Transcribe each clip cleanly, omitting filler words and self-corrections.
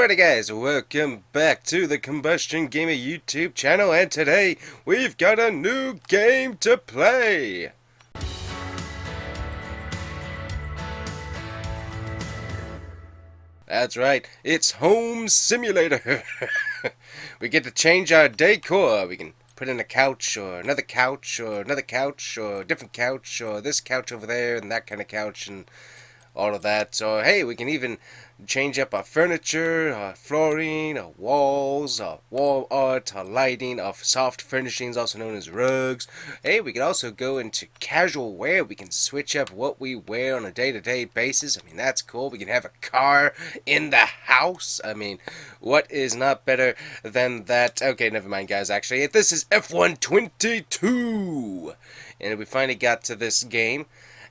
Alrighty guys, welcome back to the Combustion Gamer YouTube channel, and today we've got a new game to play! That's right, it's Home Simulator! We get to change our decor. We can put in a couch, or another couch, or another couch, or a different couch, or this couch over there, and that kind of couch, and all of that. So hey, we can even change up our furniture, our flooring, our walls, our wall art, our lighting, our soft furnishings, also known as rugs. Hey, we can also go into casual wear. We can switch up what we wear on a day-to-day basis. I mean, that's cool. We can have a car in the house. I mean, what is not better than that? Okay, never mind, guys. Actually, this is F122, and we finally got to this game.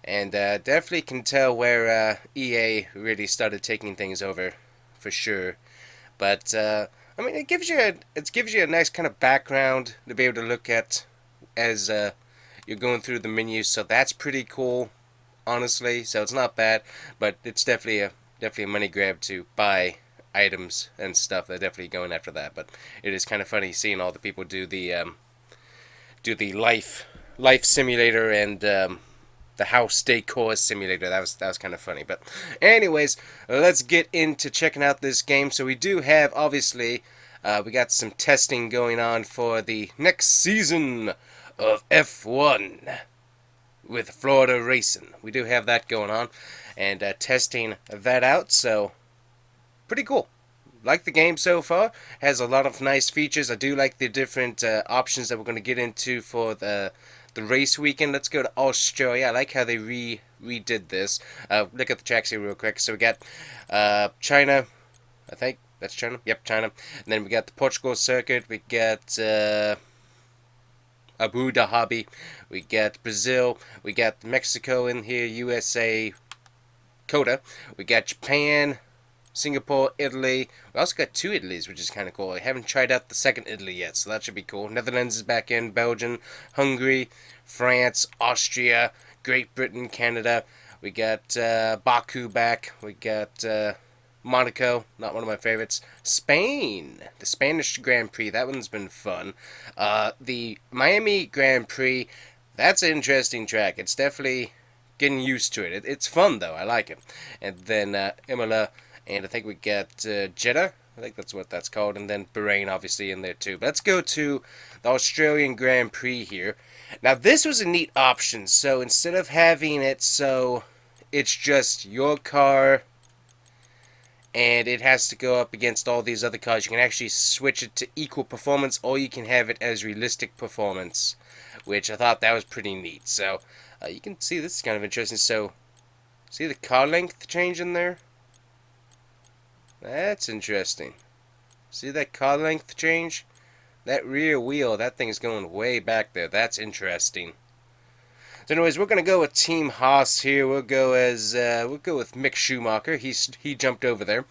And definitely can tell where EA really started taking things over, for sure. But I mean, it gives you a nice kind of background to be able to look at as you're going through the menus. So that's pretty cool, honestly. So it's not bad, but it's definitely a money grab to buy items and stuff. They're definitely going after that. But it is kind of funny seeing all the people do the life simulator and the house decor simulator. That was kind of funny. But anyways, let's get into checking out this game. So we do have, obviously, we got some testing going on for the next season of F1 with Florida Racing. We do have that going on, and testing that out, so pretty cool. Like the game so far. Has a lot of nice features. I do like the different options that we're going to get into for the race weekend. Let's go to Australia. I like how they redid this. Look at the tracks here real quick. So we got China. I think that's China. Yep, China. And then we got the Portugal circuit. We got Abu Dhabi. We got Brazil. We got Mexico in here. USA. COTA. We got Japan. Singapore, Italy. We also got two Italys, which is kind of cool. I haven't tried out the second Italy yet, so that should be cool. Netherlands is back in. Belgium, Hungary, France, Austria, Great Britain, Canada. We got Baku back. We got Monaco, not one of my favorites. Spain, the Spanish Grand Prix. That one's been fun. The Miami Grand Prix, that's an interesting track. It's definitely getting used to it. It's fun, though. I like it. And then Imola. And I think we got Jeddah. I think that's what that's called. And then Bahrain, obviously, in there, too. But let's go to the Australian Grand Prix here. Now, this was a neat option. So, instead of having it so it's just your car and it has to go up against all these other cars, you can actually switch it to equal performance, or you can have it as realistic performance, which I thought that was pretty neat. So, you can see this is kind of interesting. So, see the car length change in there? That's interesting. See that car length change? That rear wheel, that thing's going way back there. That's interesting. So anyways, we're gonna go with Team Haas here. We'll go with Mick Schumacher. He jumped over there.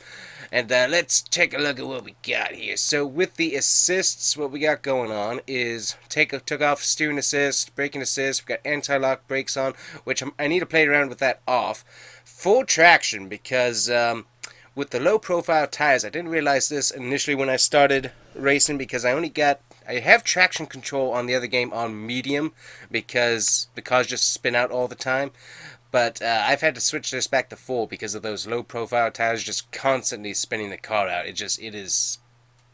And let's take a look at what we got here. So with the assists, what we got going on is took off steering assist, braking assist. We got anti-lock brakes on, which I need to play around with that off. Full traction because with the low profile tires, I didn't realize this initially when I started racing, because I have traction control on the other game on medium because the cars just spin out all the time. But I've had to switch this back to full because of those low profile tires just constantly spinning the car out. It is,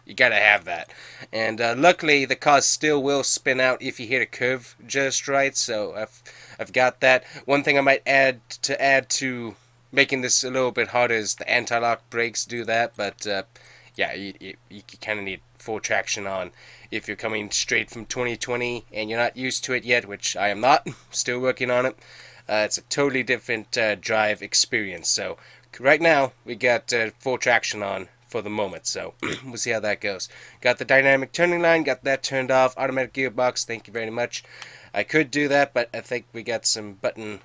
you gotta have that. And luckily the cars still will spin out if you hit a curve just right. So I've got that. One thing I might add to making this a little bit harder is the anti-lock brakes do that, but yeah, you kind of need full traction on if you're coming straight from 2020 and you're not used to it yet, which I am not. Still working on it. It's a totally different drive experience. So right now we got full traction on for the moment, so we'll see how that goes. Got the dynamic turning line, got that turned off. Automatic gearbox, thank you very much. I could do that, but I think we got some button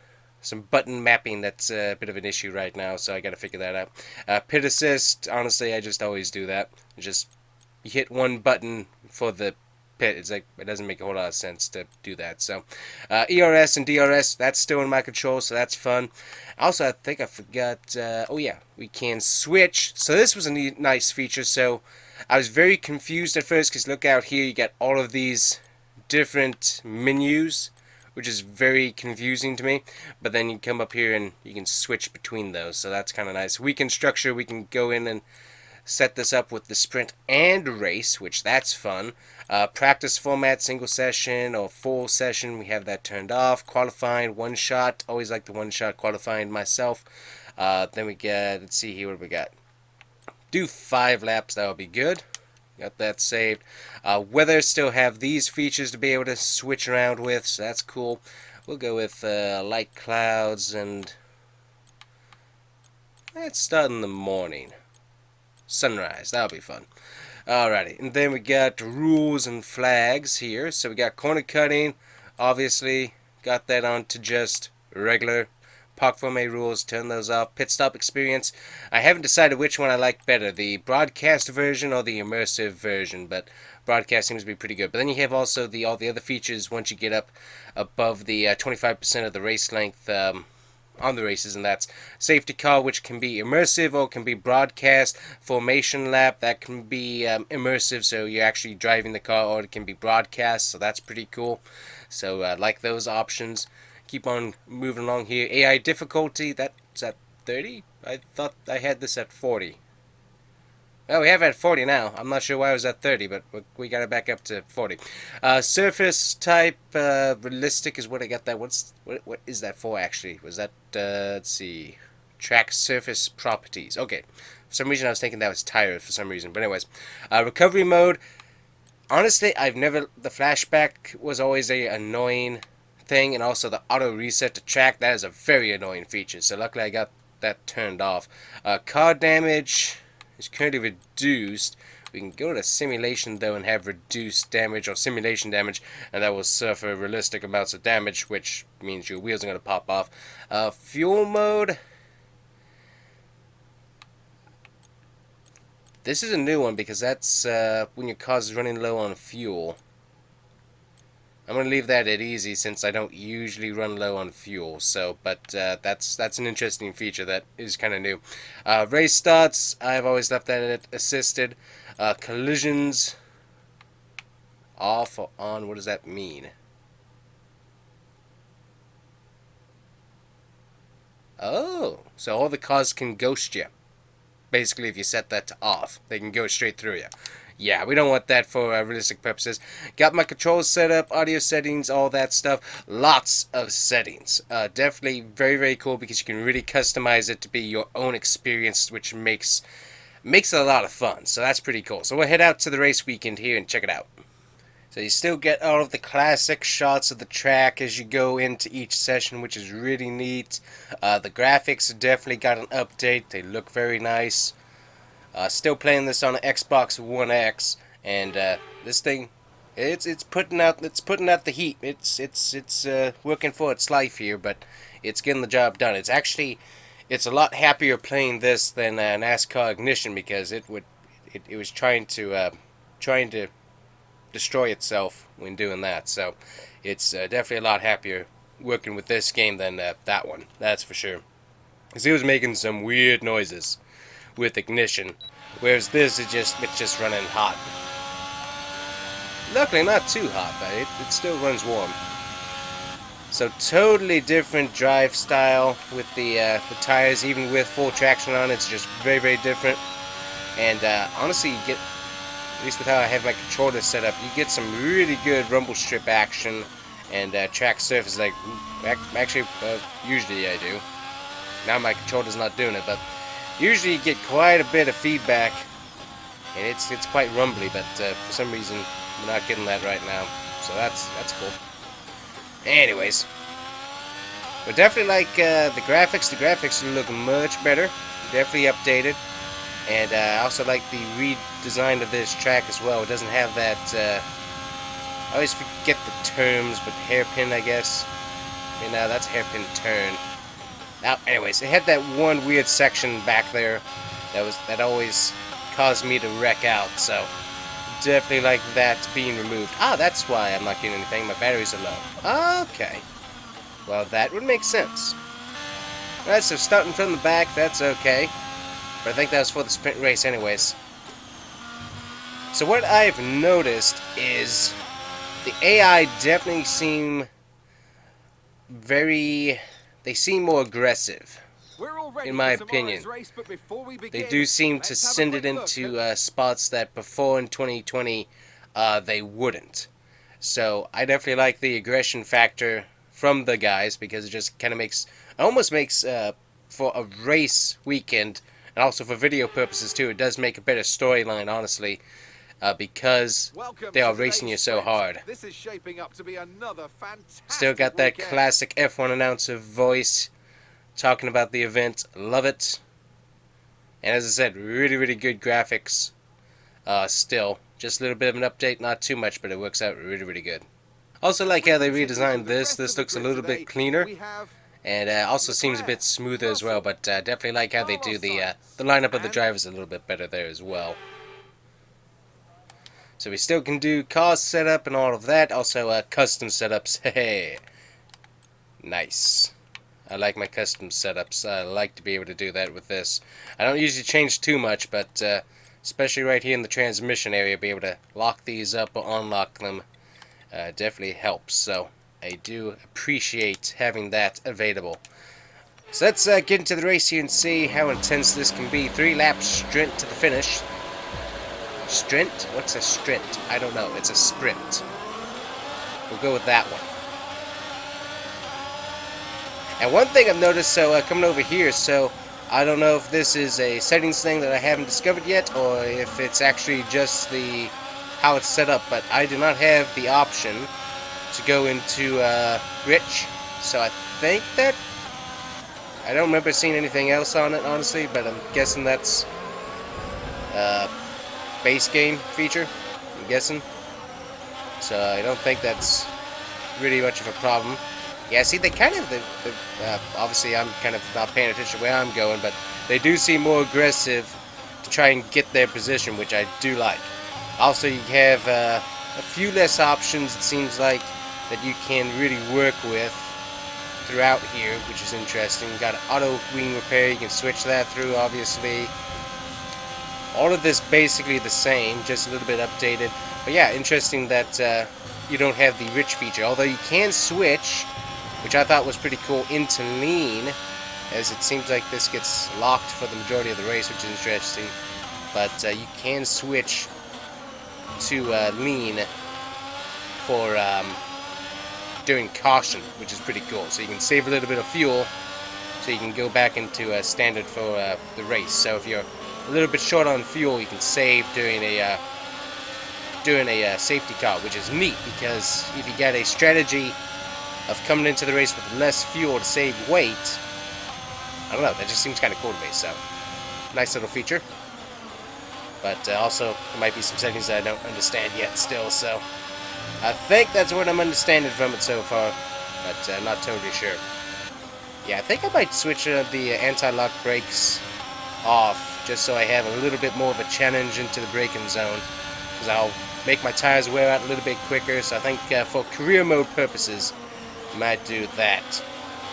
mapping that's a bit of an issue right now, so I gotta figure that out. Pit assist, honestly, I just always do that. You hit one button for the pit. It's like it doesn't make a whole lot of sense to do that. So ERS and DRS, that's still in my control, so that's fun. Also, I think I forgot. Oh yeah, we can switch. So this was a nice feature. So I was very confused at first because look out here, you got all of these different menus, which is very confusing to me. But then you come up here and you can switch between those, so that's kind of nice. Weekend structure, we can go in and set this up with the sprint and race, which that's fun. Practice format, single session or full session, we have that turned off. Qualifying, one shot, always like the one shot qualifying myself. Then we get, let's see here, what we got? Do 5 laps, that would be good. Got that saved. Weather, still have these features to be able to switch around with, so that's cool. We'll go with light clouds, and let's start in the morning. Sunrise, that'll be fun. Alrighty, and then we got rules and flags here. So we got corner cutting, obviously got that on to just regular. Park for May rules, turn those off. Pit stop experience, I haven't decided which one I like better, the broadcast version or the immersive version, but broadcast seems to be pretty good. But then you have also all the other features once you get up above the 25% of the race length on the races, and that's safety car, which can be immersive or can be broadcast. Formation lap, that can be immersive, so you're actually driving the car, or it can be broadcast, so that's pretty cool. So I like those options. Keep on moving along here. AI difficulty, that's at 30? I thought I had this at 40. Well, we have it at 40 now. I'm not sure why it was at 30, but we got it back up to 40. Surface type, realistic is what I got that. What is that for, actually? Was that, let's see, track surface properties. Okay. For some reason, I was thinking that was tire for some reason. But anyways, recovery mode. Honestly, the flashback was always a annoying thing, and also the auto reset to track, that is a very annoying feature. So luckily, I got that turned off. Car damage is currently reduced. We can go to simulation though and have reduced damage or simulation damage, and that will suffer realistic amounts of damage, which means your wheels are going to pop off. Fuel mode. This is a new one because that's when your car is running low on fuel. I'm going to leave that at easy since I don't usually run low on fuel. So, but that's an interesting feature that is kind of new. Race starts, I've always left that at assisted. Collisions, off or on, what does that mean? Oh, so all the cars can ghost you. Basically, if you set that to off, they can go straight through you. Yeah, we don't want that for realistic purposes. Got my controls set up, audio settings, all that stuff. Lots of settings. Definitely very, very cool because you can really customize it to be your own experience, which makes it a lot of fun. So that's pretty cool. So we'll head out to the race weekend here and check it out. So you still get all of the classic shots of the track as you go into each session, which is really neat. The graphics definitely got an update. They look very nice. Still playing this on an Xbox One X, and this thing, it's putting out the heat. It's working for its life here, but it's getting the job done. It's a lot happier playing this than NASCAR Ignition because it was trying to destroy itself when doing that. So it's definitely a lot happier working with this game than that one. That's for sure. Because he was making some weird noises with Ignition, whereas this is just running hot. Luckily not too hot, but it still runs warm. So totally different drive style with the tires, even with full traction on. It's just very, very different. And honestly, you get, at least with how I have my controller set up, you get some really good rumble strip action and track surface. Like actually, usually I do. Now my controller's not doing it, but usually you get quite a bit of feedback, and it's quite rumbly. But for some reason, we're not getting that right now. So that's cool. Anyways, but definitely like the graphics. The graphics look much better. Definitely updated. And I also like the redesign of this track as well. It doesn't have that, I always forget the terms, but hairpin, I guess. You know, that's hairpin turn. Now, anyways, it had that one weird section back there that always caused me to wreck out. So definitely like that being removed. Ah, that's why I'm not getting anything. My batteries are low. Okay. Well, that would make sense. Alright, so starting from the back, that's okay. But I think that was for the sprint race anyways. So what I've noticed is the AI definitely seem they seem more aggressive, in my opinion. They do seem to send it into spots that before in 2020 they wouldn't. So I definitely like the aggression factor from the guys because it just kind of almost makes for a race weekend and also for video purposes too. It does make a better storyline, honestly. Because they are racing you so hard. This is shaping up to be another fantastic Still got that weekend. classic F1 announcer voice talking about the event. Love it. And as I said, really good graphics. Still, just a little bit of an update, not too much, but it works out really good. Also like how they redesigned this. This looks a little bit cleaner. And also seems a bit smoother as well, but definitely like how they do the lineup of the drivers a little bit better there as well. So we still can do car setup and all of that. Also custom setups. Hey, nice. I like my custom setups. I like to be able to do that with this. I don't usually change too much, but especially right here in the transmission area, be able to lock these up or unlock them definitely helps. So I do appreciate having that available. So let's get into the race here and see how intense this can be. 3 laps straight to the finish. Strint? What's a strint? I don't know. It's a sprint. We'll go with that one. And one thing I've noticed, so coming over here, so I don't know if this is a settings thing that I haven't discovered yet, or if it's actually just how it's set up, but I do not have the option to go into rich, so I think that I don't remember seeing anything else on it, honestly, but I'm guessing that's base game feature, I'm guessing. So I don't think that's really much of a problem. Yeah, see, they kind of, obviously I'm kind of not paying attention to where I'm going, but they do seem more aggressive to try and get their position, which I do like. Also, you have a few less options, it seems like, that you can really work with throughout here, which is interesting. You got an auto wing repair, you can switch that through, obviously. All of this basically the same, just a little bit updated. But yeah, interesting that you don't have the rich feature. Although you can switch, which I thought was pretty cool, into lean, as it seems like this gets locked for the majority of the race, which is interesting. But you can switch to lean for doing caution, which is pretty cool. So you can save a little bit of fuel, so you can go back into standard for the race. So if you're a little bit short on fuel, you can save doing a safety car, which is neat, because if you get a strategy of coming into the race with less fuel to save weight, I don't know, that just seems kind of cool to me. So nice little feature, but also there might be some settings that I don't understand yet still, so I think that's what I'm understanding from it so far, but I'm not totally sure. Yeah, I think I might switch the anti-lock brakes off, just so I have a little bit more of a challenge into the braking zone, because I'll make my tires wear out a little bit quicker. So I think for career mode purposes, I might do that.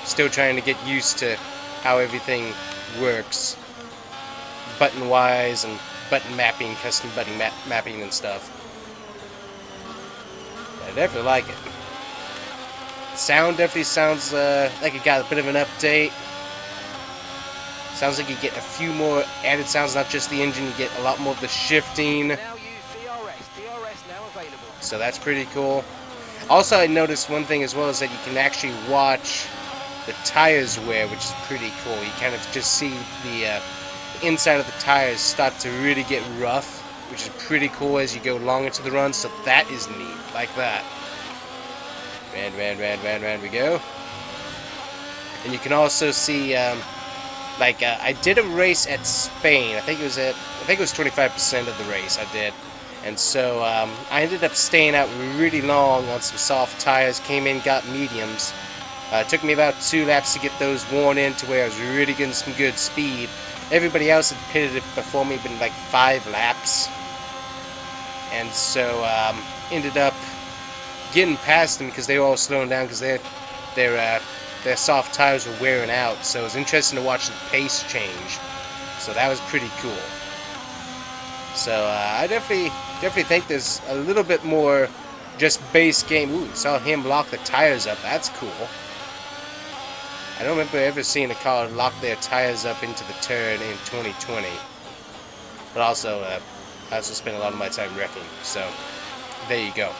Still trying to get used to how everything works, button-wise and button mapping, custom button mapping and stuff. I definitely like it. The sound definitely sounds like it got a bit of an update. Sounds like you get a few more added sounds, not just the engine, you get a lot more of the shifting. Now use DRS now available. So that's pretty cool. Also, I noticed one thing as well is that you can actually watch the tires wear, which is pretty cool. You kind of just see the inside of the tires start to really get rough, which is pretty cool as you go long into the run. So that is neat, like that. Ran, we go. And you can also see, I did a race at Spain. I think it was 25% of the race I did. And so I ended up staying out really long on some soft tires, came in, got mediums. It took me about 2 laps to get those worn in to where I was really getting some good speed. Everybody else had pitted it before me, been like 5 laps. and so ended up getting past them because they were all slowing down because their soft tires were wearing out. So it was interesting to watch the pace change. So that was pretty cool. So I definitely think there's a little bit more just base game. Ooh, saw him lock the tires up. That's cool. I don't remember ever seeing a car lock their tires up into the turn in 2020. But also, I also spend a lot of my time wrecking. So there you go.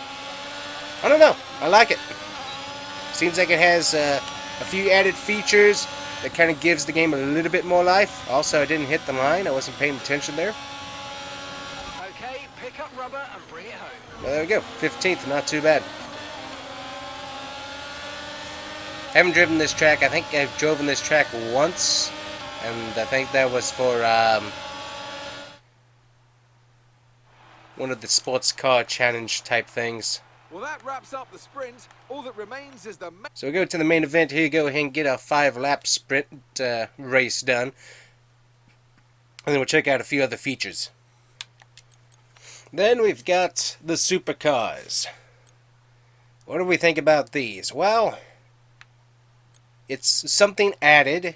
I don't know. I like it. Seems like it has a few added features that kind of gives the game a little bit more life. Also, I didn't hit the line. I wasn't paying attention there. Okay, pick up rubber and bring it home. Well, there we go. 15th, not too bad. Haven't driven this track. I think I've driven this track once, and I think that was for one of the sports car challenge type things. Well, that wraps up the sprint. All that remains is the... So we go to the main event here. Go ahead and get a 5-lap sprint race done, and then we'll check out a few other features. Then we've got the supercars. What do we think about these? Well, it's something added,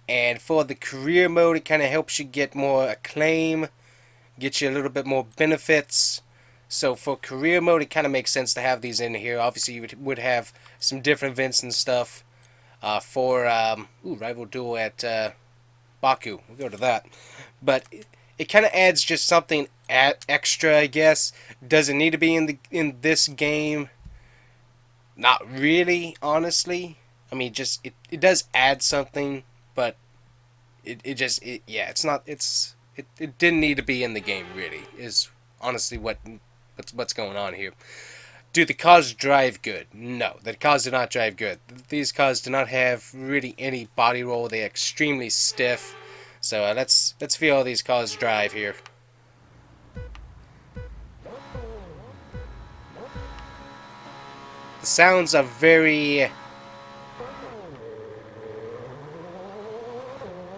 and for the career mode, it kind of helps you get more acclaim, get you a little bit more benefits. So for career mode, it kind of makes sense to have these in here. Obviously, you would have some different events and stuff for rival duel at Baku. We'll go to that, but it kind of adds just something extra, I guess. Does it need to be in this game? Not really, honestly. I mean, just it does add something, but it didn't need to be in the game, really. Is honestly what's going on here. Do the cars drive good? No, the cars do not drive good. These cars do not have really any body roll. They're extremely stiff. So let's feel how these cars drive here. The sounds are very...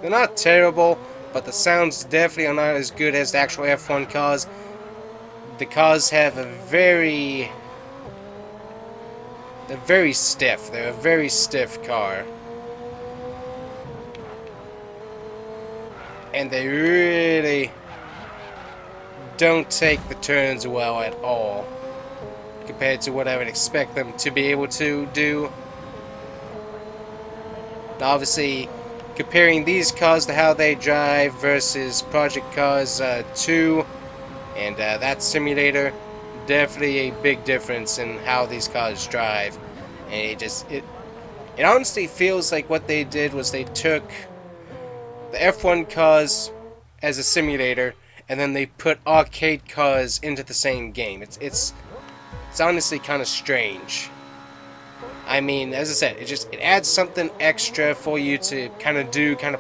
They're not terrible, but the sounds definitely are not as good as the actual F1 cars. The cars have a very... They're very stiff. They're a very stiff car. And they really don't take the turns well at all, compared to what I would expect them to be able to do. Now, obviously, comparing these cars to how they drive versus Project Cars 2 and that simulator, definitely a big difference in how these cars drive. And it honestly feels like what they did was they took the F1 cars as a simulator, and then they put arcade cars into the same game. It's honestly kind of strange. I mean, as I said, it adds something extra for you to kind of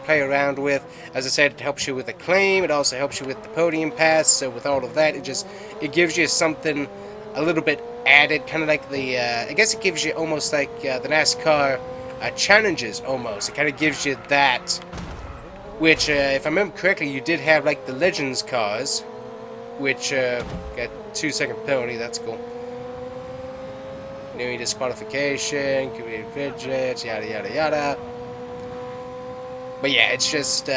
play around with. As I said, it helps you with acclaim. It also helps you with the podium pass. So with all of that, it gives you something a little bit added, kind of like the I guess it gives you almost like the NASCAR challenges almost. It kind of gives you that. Which, if I remember correctly, you did have like the Legends cars, which got 2-second penalty. That's cool. New disqualification, community fidgets, yada yada yada. But yeah, it's just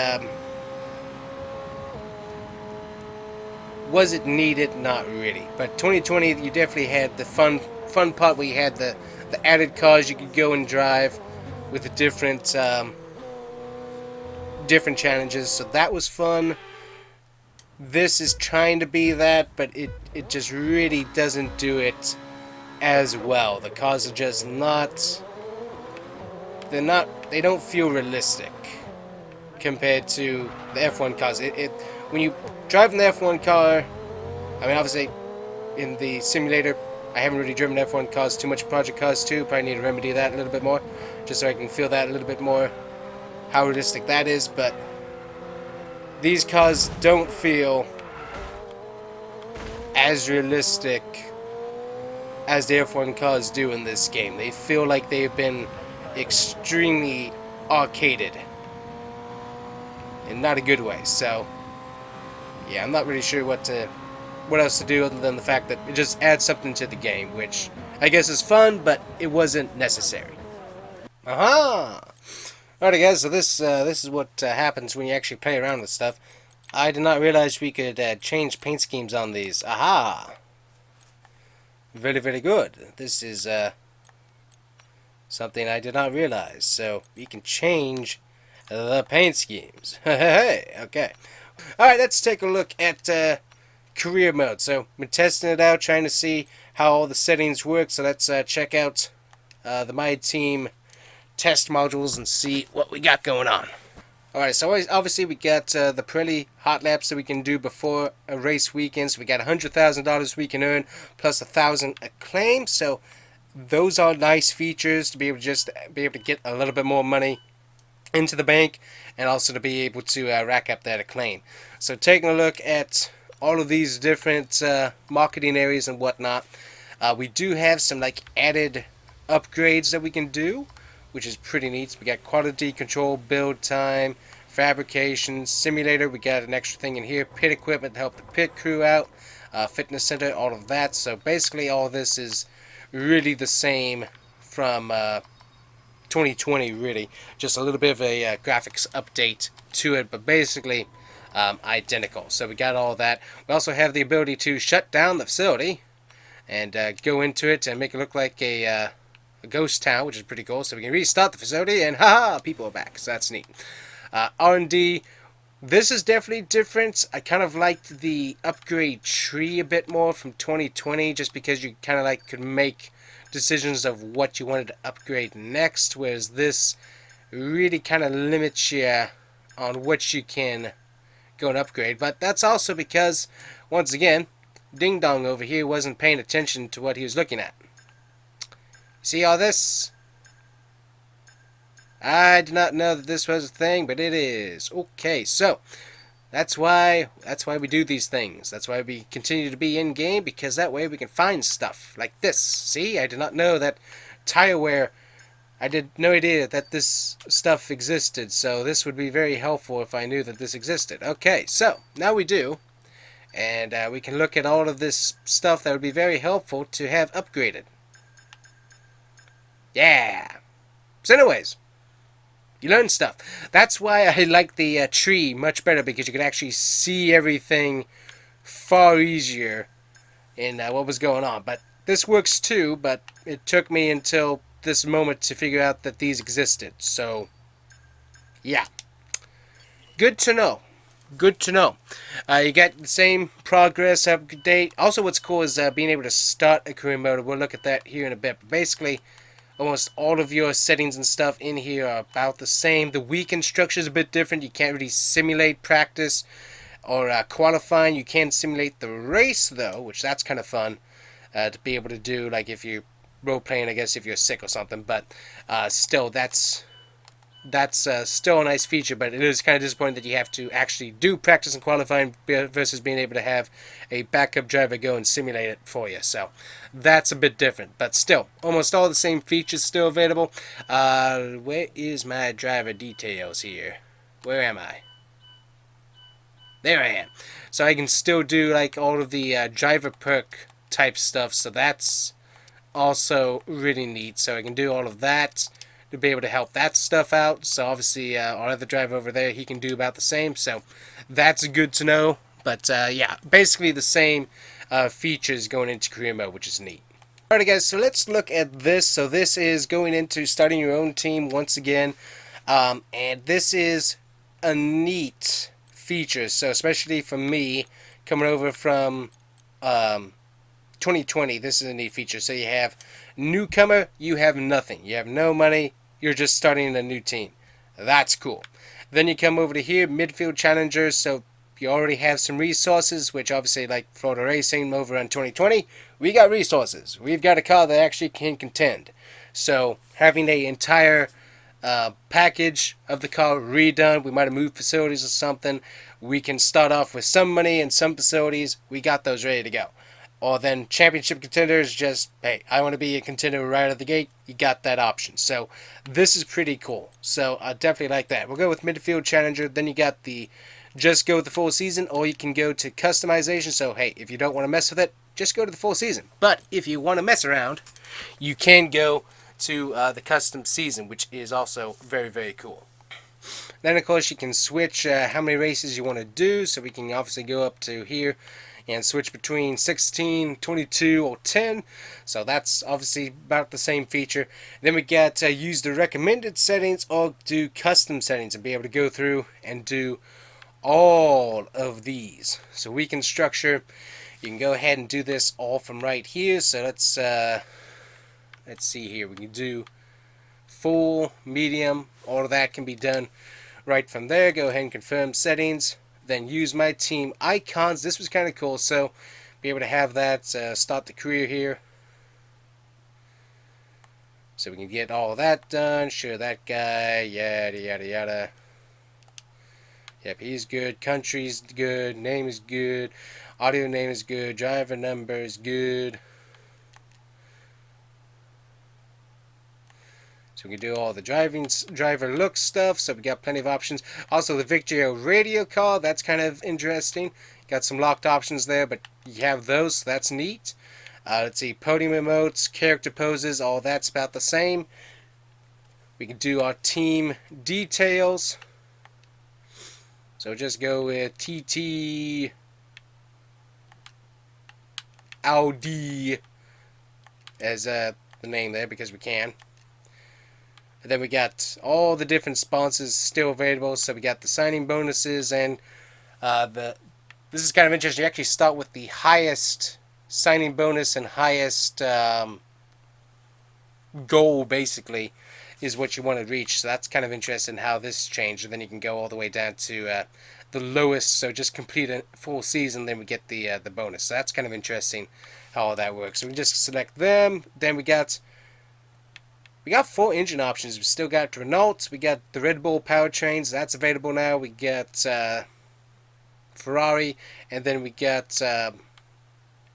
was it needed? Not really. But 2020, you definitely had the fun part where you had the added cars you could go and drive with the different different challenges. So that was fun. This is trying to be that, but it just really doesn't do it as well. The cars are just not... They don't feel realistic compared to the F1 cars. When you drive an F1 car, I mean, obviously, in the simulator, I haven't really driven F1 cars too much. Project Cars 2, probably need to remedy that a little bit more, just so I can feel that a little bit more, how realistic that is. But these cars don't feel as realistic as the F1 cars do in this game. They feel like they've been extremely arcaded, in not a good way. So yeah, I'm not really sure what to what else to do other than the fact that it just adds something to the game, which I guess is fun, but it wasn't necessary. Aha! Alrighty, guys. So this is what happens when you actually play around with stuff. I did not realize we could change paint schemes on these. Aha! Very, very good. This is something I did not realize. So we can change the paint schemes. Hey, okay. Alright, let's take a look at career mode. So I've been testing it out, trying to see how all the settings work. So let's check out the My Team test modules and see what we got going on. Alright, so obviously we got the Pirelli hot laps that we can do before a race weekend. So we got $100,000 we can earn plus 1,000 acclaim. So those are nice features to be able to get a little bit more money into the bank, and also to be able to rack up that acclaim. So taking a look at all of these different marketing areas and whatnot, we do have some like added upgrades that we can do, which is pretty neat. We got quality control, build time, fabrication, simulator. We got an extra thing in here, pit equipment to help the pit crew out, fitness center, all of that. So basically all this is really the same from 2020, really. Just a little bit of a graphics update to it, but basically identical. So we got all that. We also have the ability to shut down the facility and go into it and make it look like a ghost town, which is pretty cool. So we can restart the facility, and haha, people are back. So that's neat. R&D. This is definitely different. I kind of liked the upgrade tree a bit more from 2020, just because you kind of like could make decisions of what you wanted to upgrade next, whereas this really kind of limits you on what you can go and upgrade. But that's also because, once again, Ding Dong over here wasn't paying attention to what he was looking at. See all this? I did not know that this was a thing, but it is. Okay, so that's why we do these things. That's why we continue to be in game, because that way we can find stuff like this. See, I did not know that tire wear. I had no idea that this stuff existed, so this would be very helpful if I knew that this existed. Okay, so now we do, and we can look at all of this stuff that would be very helpful to have upgraded. Yeah. So anyways, you learn stuff. That's why I like the tree much better, because you can actually see everything far easier in what was going on. But this works too, but it took me until this moment to figure out that these existed. So, yeah. Good to know. Good to know. You got the same progress update. Also, what's cool is being able to start a career mode. We'll look at that here in a bit. But basically, almost all of your settings and stuff in here are about the same. The weekend structure is a bit different. You can't really simulate practice or qualifying. You can simulate the race, though, which that's kind of fun to be able to do, like if you're role-playing, I guess, if you're sick or something. But still, that's still a nice feature, but it is kind of disappointing that you have to actually do practice and qualifying versus being able to have a backup driver go and simulate it for you. So that's a bit different, but still, almost all the same features still available. Where is my driver details here? Where am I? There I am. So I can still do like all of the driver perk type stuff, so that's also really neat. So I can do all of that to be able to help that stuff out. So obviously our other driver over there, he can do about the same, so that's good to know. But yeah, basically the same features going into career mode, which is neat. Alright guys, so let's look at this. So this is going into starting your own team once again, and this is a neat feature. So especially for me, coming over from 2020, this is a neat feature. So you have newcomer, you have nothing. You have no money, you're just starting a new team. That's cool. Then you come over to here, midfield challengers. So you already have some resources, which obviously, like Florida Racing over on 2020, we got resources. We've got a car that actually can contend. So having the entire package of the car redone, we might have moved facilities or something, we can start off with some money and some facilities. We got those ready to go. Or then championship contenders, just, hey, I want to be a contender right out of the gate. You got that option. So this is pretty cool. So I definitely like that. We'll go with midfield challenger. Then you got the just go with the full season, or you can go to customization. So hey, if you don't want to mess with it, just go to the full season. But if you want to mess around, you can go to the custom season, which is also very, very cool. Then of course you can switch how many races you want to do, so we can obviously go up to here and switch between 16, 22, or 10. So that's obviously about the same feature. Then we got use the recommended settings or do custom settings and be able to go through and do all of these. So we can structure, you can go ahead and do this all from right here. So let's see here. We can do full, medium, all of that can be done right from there. Go ahead and confirm settings. Then use my team icons. This was kind of cool, so be able to have that start the career here. So we can get all of that done. Sure, that guy, yada yada yada. Yep, he's good. Country's good. Name is good. Audio name is good. Driver number is good. So we can do all the driver look stuff. So we got plenty of options. Also the Victory radio call. That's kind of interesting. Got some locked options there, but you have those. So that's neat. Let's see, podium emotes, character poses. All that's about the same. We can do our team details. So just go with TT Audi as the name there because we can. And then we got all the different sponsors still available. So we got the signing bonuses and this is kind of interesting. You actually start with the highest signing bonus and highest goal basically is what you want to reach. So that's kind of interesting how this changed. And then you can go all the way down to the lowest. So just complete a full season, then we get the bonus. So that's kind of interesting how all that works. So we just select them. Then we got 4 engine options. We still got Renault. We got the Red Bull powertrains. That's available now. We got Ferrari, and then we got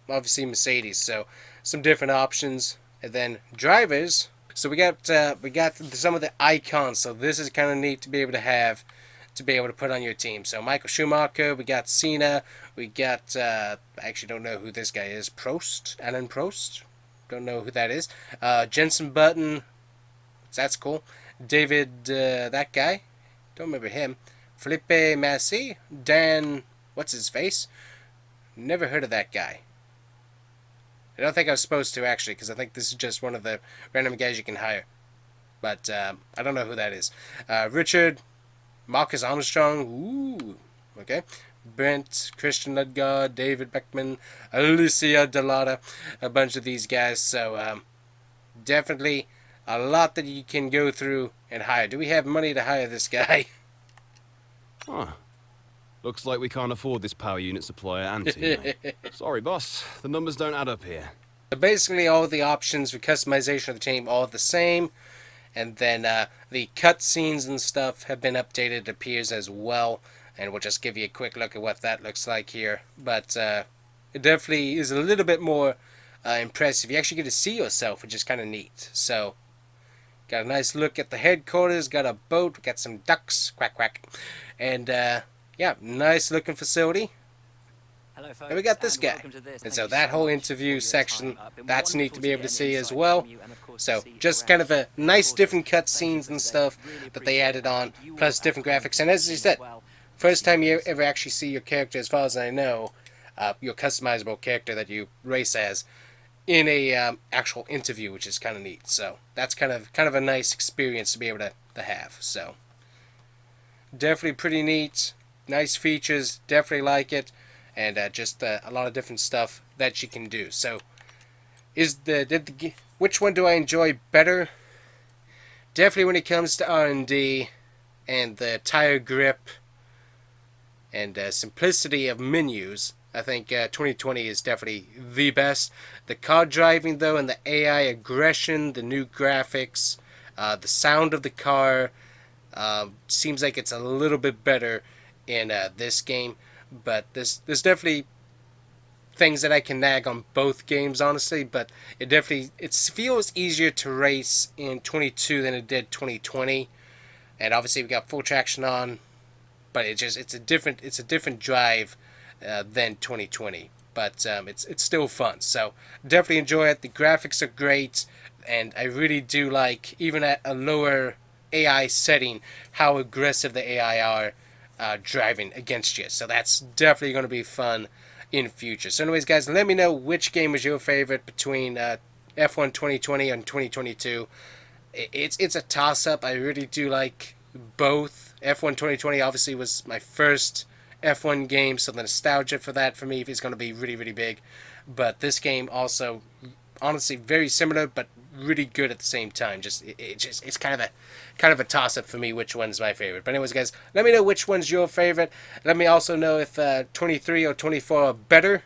obviously Mercedes. So some different options. And then drivers. So we got some of the icons. So this is kind of neat to be able to have, to be able to put on your team. So Michael Schumacher, we got Cena, we got I actually don't know who this guy is. Alan Prost. Don't know who that is. Jensen Button. That's cool. David, that guy. Don't remember him. Felipe Massi. Dan, what's his face? Never heard of that guy. I don't think I was supposed to, actually, because I think this is just one of the random guys you can hire. But I don't know who that is. Richard, Marcus Armstrong. Ooh, okay. Brent, Christian Ludgaard, David Beckman, Alicia Delata, a bunch of these guys. So definitely a lot that you can go through and hire. Do we have money to hire this guy? Huh. Looks like we can't afford this power unit supplier and team. Sorry, boss. The numbers don't add up here. So basically all the options for customization of the team are the same. And then the cutscenes and stuff have been updated, it appears, as well. And we'll just give you a quick look at what that looks like here. But it definitely is a little bit more impressive. You actually get to see yourself, which is kind of neat. So, got a nice look at the headquarters. Got a boat. Got some ducks. Quack, quack. And, yeah, nice looking facility. Hello, folks, and we got this guy. And so that whole interview section, that's neat to be able to see as well. So just kind of a nice different cutscenes and stuff that they added on, plus different graphics. And as I said, first time you ever actually see your character, as far as I know, your customizable character that you race as, in a actual interview, which is kind of neat. So that's kind of a nice experience to be able to have. So definitely pretty neat, nice features, definitely like it, and just a lot of different stuff that you can do. So which one do I enjoy better? Definitely when it comes to R&D and the tire grip and simplicity of menus, I think 2020 is definitely the best. The car driving, though, and the AI aggression, the new graphics, the sound of the car, seems like it's a little bit better in this game. But there's definitely things that I can nag on both games, honestly. But it feels easier to race in 22 than it did 2020. And obviously we got full traction on but it's a different drive than 2020. But it's still fun. So definitely enjoy it. The graphics are great, and I really do like, even at a lower AI setting, how aggressive the AI are driving against you. So that's definitely going to be fun in future. So anyways, guys, let me know which game was your favorite between F1 2020 and 2022. It's a toss-up. I really do like both. F1 2020 obviously was my first F1 game, so the nostalgia for that for me is going to be really, really big. But this game also, honestly, very similar, but really good at the same time. It's kind of a toss up for me which one's my favorite. But anyways, guys, let me know which one's your favorite. Let me also know if 23 or 24 are better.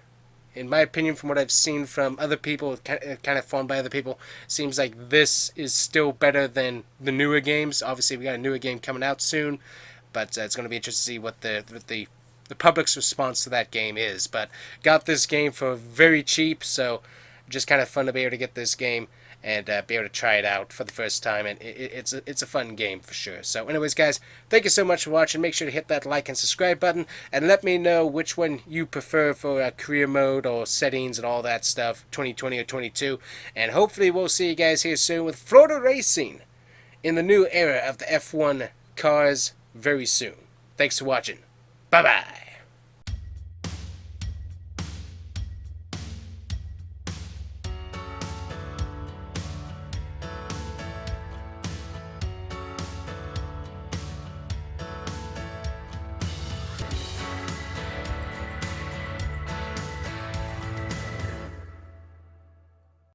In my opinion, from what I've seen from other people, kind of formed by other people, seems like this is still better than the newer games. Obviously, we got a newer game coming out soon, but it's going to be interesting to see what the public's response to that game is. But got this game for very cheap, so just kind of fun to be able to get this game and be able to try it out for the first time, and it's a fun game for sure. So anyways, guys, thank you so much for watching. Make sure to hit that like and subscribe button, and let me know which one you prefer for career mode or settings and all that stuff, 2020 or 22, and hopefully we'll see you guys here soon with Florida Racing in the new era of the F1 cars very soon. Thanks for watching. Bye-bye.